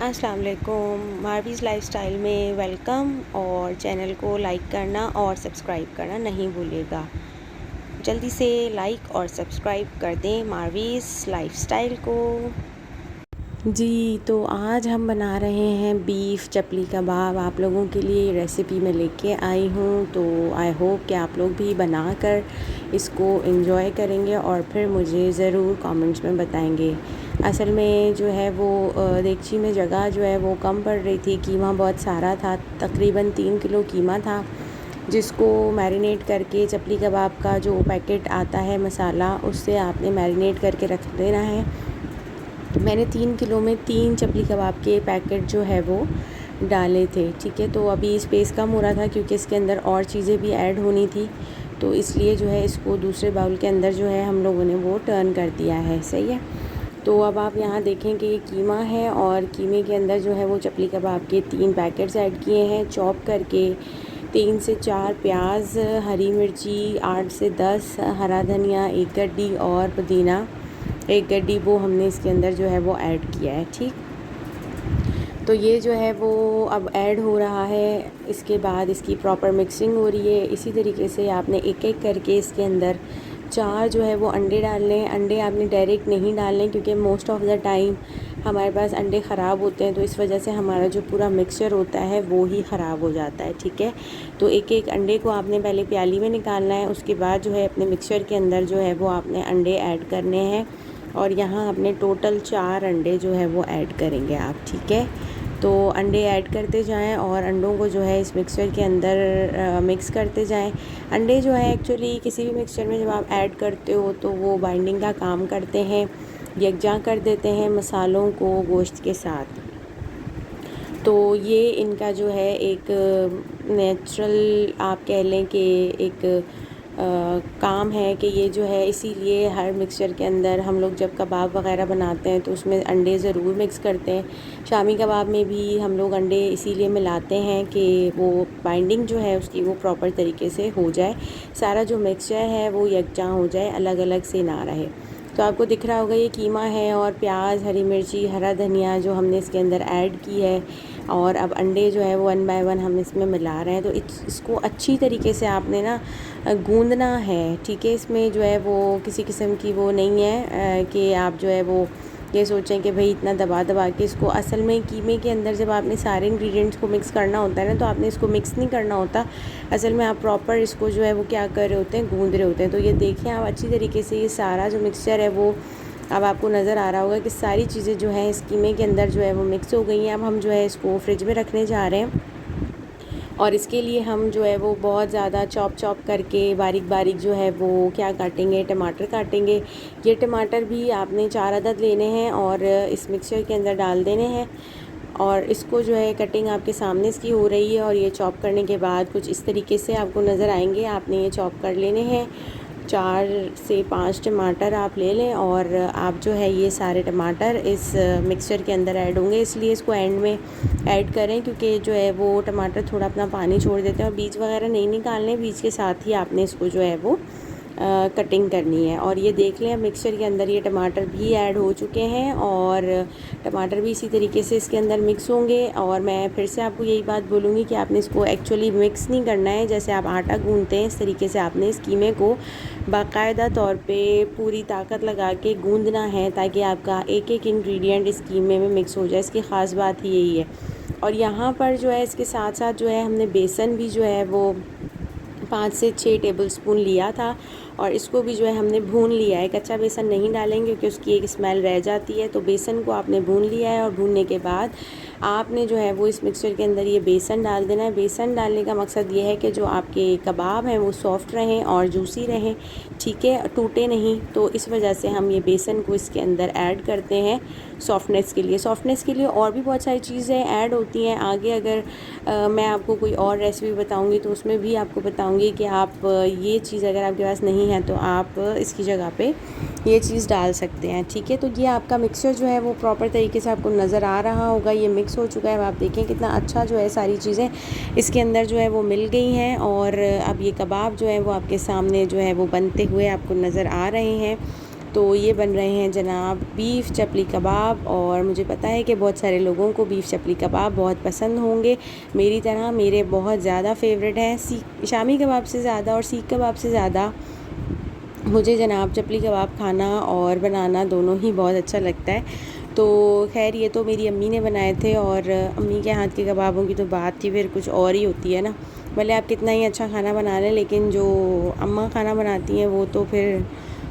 अस्सलाम वालेकुम। मारवीज़ लाइफ़स्टाइल में वेलकम। और चैनल को लाइक करना और सब्सक्राइब करना नहीं भूलिएगा। जल्दी से लाइक और सब्सक्राइब कर दें मारवीज़ लाइफ़स्टाइल को। जी, तो आज हम बना रहे हैं बीफ चपली कबाब। आप लोगों के लिए रेसिपी मैं लेके आई हूँ, तो आई होप कि आप लोग भी बनाकर इसको एंजॉय करेंगे और फिर मुझे ज़रूर कमेंट्स में बताएंगे। असल में जो है वो देगची में जगह जो है वो कम पड़ रही थी, कीमा बहुत सारा था, तकरीबन 3 किलो कीमा था, जिसको मैरिनेट करके चपली कबाब का जो पैकेट आता है मसाला, उससे आपने मैरिनेट करके रख देना है। मैंने 3 किलो में 3 चपली कबाब के पैकेट जो है वो डाले थे। ठीक है, तो अभी स्पेस कम हो रहा था क्योंकि इसके अंदर और चीज़ें भी ऐड होनी थी, तो इसलिए जो है इसको दूसरे बाउल के अंदर जो है हम लोगों ने वो टर्न कर दिया है। सही है, तो अब आप यहाँ देखें कि ये कीमा है और कीमे के अंदर जो है वो चपली कबाब के 3 पैकेट्स ऐड किए हैं चॉप करके। 3 से 4 प्याज, हरी मिर्ची 8 से 10, हरा धनिया 1 गड्डी और पुदीना 1 गड्डी, वो हमने इसके अंदर जो है वो ऐड किया है। ठीक, तो ये जो है वो अब ऐड हो रहा है। इसके बाद इसकी प्रॉपर मिक्सिंग हो रही है। इसी तरीके से आपने एक एक करके इसके अंदर 4 जो है वो अंडे डालने हैं। अंडे आपने डायरेक्ट नहीं डालने क्योंकि मोस्ट ऑफ़ द टाइम हमारे पास अंडे ख़राब होते हैं, तो इस वजह से हमारा जो पूरा मिक्सचर होता है वो ही ख़राब हो जाता है। ठीक है, तो एक एक अंडे को आपने पहले प्याली में निकालना है, उसके बाद जो है अपने मिक्सचर के अंदर जो है वो आपने अंडे ऐड करने हैं। और यहाँ आपने टोटल 4 अंडे जो है वो ऐड करेंगे आप। ठीक है, तो अंडे ऐड करते जाएं और अंडों को जो है इस मिक्सचर के अंदर मिक्स करते जाएं। अंडे जो है एक्चुअली किसी भी मिक्सचर में जब आप ऐड करते हो तो वो बाइंडिंग का काम करते हैं, यकजा कर देते हैं मसालों को गोश्त के साथ। तो ये इनका जो है एक नेचुरल आप कह लें कि एक काम है कि ये जो है, इसीलिए हर मिक्सचर के अंदर हम लोग जब कबाब वगैरह बनाते हैं तो उसमें अंडे ज़रूर मिक्स करते हैं। शामी कबाब में भी हम लोग अंडे इसीलिए मिलाते हैं कि वो बाइंडिंग जो है उसकी वो प्रॉपर तरीके से हो जाए, सारा जो मिक्सचर है वो यकजा हो जाए, अलग अलग से ना रहे। तो आपको दिख रहा होगा ये कीमा है और प्याज, हरी मिर्ची, हरा धनिया जो हमने इसके अंदर ऐड की है, और अब अंडे जो है वो 1 बाय 1 हम इसमें मिला रहे हैं। तो इसको अच्छी तरीके से आपने ना गूंदना है। ठीक है, इसमें जो है वो किसी किस्म की वो नहीं है कि आप जो है वो ये सोचें कि भाई इतना दबा दबा के इसको। असल में कीमे के अंदर जब आपने सारे इंग्रेडिएंट्स को मिक्स करना होता है ना, तो आपने इसको मिक्स नहीं करना होता, असल में आप प्रॉपर इसको जो है वो क्या कर रहे होते हैं, गूंद रहे होते हैं। तो ये देखें आप अच्छी तरीके से, ये सारा जो मिक्सचर है वो अब आपको नज़र आ रहा होगा कि सारी चीज़ें जो हैं इस कीमे के अंदर जो है वो मिक्स हो गई हैं। अब हम जो है इसको फ्रिज में रखने जा रहे हैं, और इसके लिए हम जो है वो बहुत ज़्यादा चॉप करके बारीक बारीक जो है वो क्या काटेंगे, टमाटर काटेंगे। ये टमाटर भी आपने 4 अदद लेने हैं और इस मिक्सचर के अंदर डाल देने हैं, और इसको जो है कटिंग आपके सामने इसकी हो रही है। और ये चॉप करने के बाद कुछ इस तरीके से आपको नज़र आएंगे। आपने ये चॉप कर लेने हैं, 4 से 5 टमाटर आप ले लें, और आप जो है ये सारे टमाटर इस मिक्सचर के अंदर ऐड होंगे, इसलिए इसको एंड में ऐड करें क्योंकि जो है वो टमाटर थोड़ा अपना पानी छोड़ देते हैं, और बीज वगैरह नहीं निकालने, बीज के साथ ही आपने इसको जो है वो कटिंग करनी है। और ये देख लें मिक्सचर के अंदर ये टमाटर भी ऐड हो चुके हैं, और टमाटर भी इसी तरीके से इसके अंदर मिक्स होंगे। और मैं फिर से आपको यही बात बोलूँगी कि आपने इसको एक्चुअली मिक्स नहीं करना है, जैसे आप आटा गूंदते हैं इस तरीके से आपने इस कीमे को बाकायदा तौर पे पूरी ताकत लगा के गूंदना है, ताकि आपका एक एक इंग्रेडिएंट इस कीमे में मिक्स हो जाए। इसकी ख़ास बात ही यही है। और यहाँ पर जो है इसके साथ साथ जो है हमने बेसन भी जो है वो 5 से 6 टेबलस्पून लिया था, और इसको भी जो है हमने भून लिया है। कच्चा बेसन नहीं डालेंगे क्योंकि उसकी एक स्मेल रह जाती है। तो बेसन को आपने भून लिया है, और भूनने के बाद आपने जो है वो इस मिक्सचर के अंदर ये बेसन डाल देना है। बेसन डालने का मकसद ये है कि जो आपके कबाब हैं वो सॉफ्ट रहें और जूसी रहें, ठीक है, टूटे नहीं। तो इस वजह से हम ये बेसन को इसके अंदर ऐड करते हैं सॉफ्टनेस के लिए। सॉफ्टनेस के लिए और भी बहुत सारी चीज़ें ऐड होती हैं, आगे अगर मैं आपको कोई और रेसिपी बताऊंगी तो उसमें भी आपको बताऊंगी कि आप ये चीज़ अगर आपके पास नहीं है तो आप इसकी जगह पे ये चीज़ डाल सकते हैं। ठीक है, तो ये आपका मिक्सचर जो है वो प्रॉपर तरीके से आपको नज़र आ रहा होगा, ये मिक्स हो चुका है। अब आप देखें कितना अच्छा जो है सारी चीज़ें इसके अंदर जो है वो मिल गई हैं, और अब ये कबाब जो है वो आपके सामने जो है वो बनते हुए आपको नज़र आ रहे हैं। तो ये बन रहे हैं जनाब बीफ चपली कबाब, और मुझे पता है कि बहुत सारे लोगों को बीफ चपली कबाब बहुत पसंद होंगे मेरी तरह। मेरे बहुत ज़्यादा फेवरेट हैं, शामी कबाब से ज़्यादा और सीख कबाब से ज़्यादा मुझे जनाब चपली कबाब खाना और बनाना दोनों ही बहुत अच्छा लगता है। तो खैर ये तो मेरी अम्मी ने बनाए थे, और अम्मी के हाथ के कबाबों की तो बात ही फिर कुछ और ही होती है ना। भले आप कितना ही अच्छा खाना बना लें, लेकिन जो अम्मा खाना बनाती हैं वो तो फिर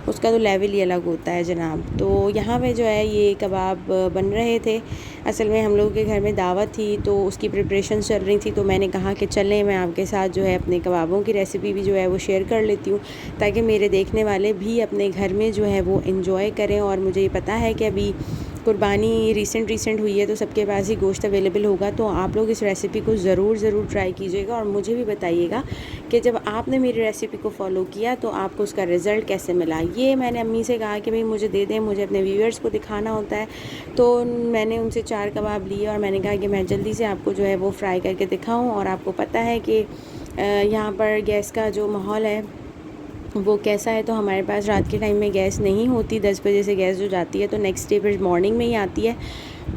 उसका तो लेवल ही अलग होता है जनाब। तो यहाँ पे जो है ये कबाब बन रहे थे। असल में हम लोगों के घर में दावत थी, तो उसकी प्रिपरेशन चल रही थी, तो मैंने कहा कि चलें मैं आपके साथ जो है अपने कबाबों की रेसिपी भी जो है वो शेयर कर लेती हूँ, ताकि मेरे देखने वाले भी अपने घर में जो है वो इन्जॉय करें। और मुझे ये पता है कि अभी कुर्बानी रिसेंट हुई है, तो सबके पास ही गोश्त अवेलेबल होगा। तो आप लोग इस रेसिपी को ज़रूर ट्राई कीजिएगा, और मुझे भी बताइएगा कि जब आपने मेरी रेसिपी को फॉलो किया तो आपको उसका रिज़ल्ट कैसे मिला। ये मैंने अम्मी से कहा कि भाई मुझे दे दें, मुझे अपने व्यूअर्स को दिखाना होता है। तो मैंने उनसे 4 कबाब लिए, और मैंने कहा कि मैं जल्दी से आपको जो है वो फ्राई करके दिखाऊँ। और आपको पता है कि यहाँ पर गैस का जो माहौल है वो कैसा है। तो हमारे पास रात के टाइम में गैस नहीं होती, 10 बजे से गैस जो जाती है तो नेक्स्ट डे फिर मॉर्निंग में ही आती है।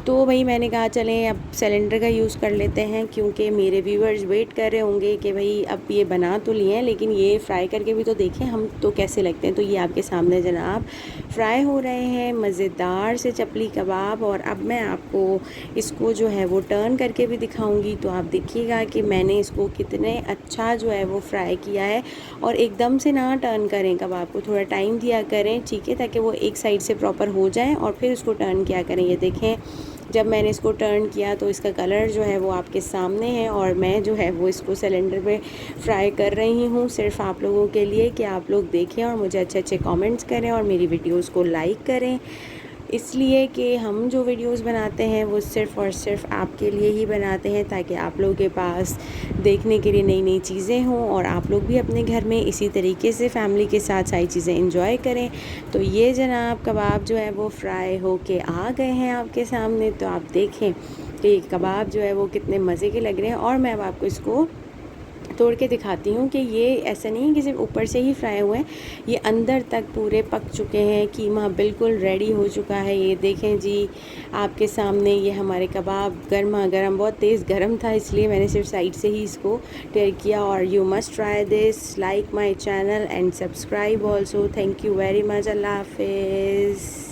तो भाई मैंने कहा चलें अब सिलेंडर का यूज़ कर लेते हैं, क्योंकि मेरे व्यूअर्स वेट कर रहे होंगे कि भाई अब ये बना तो लिए हैं, लेकिन ये फ्राई करके भी तो देखें हम तो कैसे लगते हैं। तो ये आपके सामने जनाब फ्राई हो रहे हैं मज़ेदार से चपली कबाब, और अब मैं आपको इसको जो है वो टर्न करके भी दिखाऊंगी। तो आप देखिएगा कि मैंने इसको कितने अच्छा जो है वो फ्राई किया है। और एकदम से ना टर्न करें कबाब को, थोड़ा टाइम दिया करें, ठीक है, ताकि वो एक साइड से प्रॉपर हो जाए और फिर उसको टर्न किया करें। ये देखें जब मैंने इसको टर्न किया तो इसका कलर जो है वो आपके सामने है, और मैं जो है वो इसको सिलेंडर पे फ्राई कर रही हूँ सिर्फ आप लोगों के लिए कि आप लोग देखें और मुझे अच्छे अच्छे कमेंट्स करें और मेरी वीडियोस को लाइक करें। इसलिए कि हम जो वीडियोस बनाते हैं वो सिर्फ़ और सिर्फ आपके लिए ही बनाते हैं, ताकि आप लोगों के पास देखने के लिए नई नई चीज़ें हों, और आप लोग भी अपने घर में इसी तरीके से फैमिली के साथ सारी चीज़ें एंजॉय करें। तो ये जनाब कबाब जो है वो फ्राई होके आ गए हैं आपके सामने। तो आप देखें कि ये कबाब जो है वो कितने मज़े के लग रहे हैं। और मैं अब आपको इसको तोड़ के दिखाती हूँ कि ये ऐसा नहीं है कि सिर्फ ऊपर से ही फ्राई हुए हैं, ये अंदर तक पूरे पक चुके हैं। कीमा बिल्कुल रेडी हो चुका है। ये देखें जी आपके सामने ये हमारे कबाब गर्मा गर्म, बहुत तेज़ गर्म था इसलिए मैंने सिर्फ साइड से ही इसको टेयर किया। और you must try this, like my channel and subscribe also. Thank you very much. अल्लाह हाफिज़।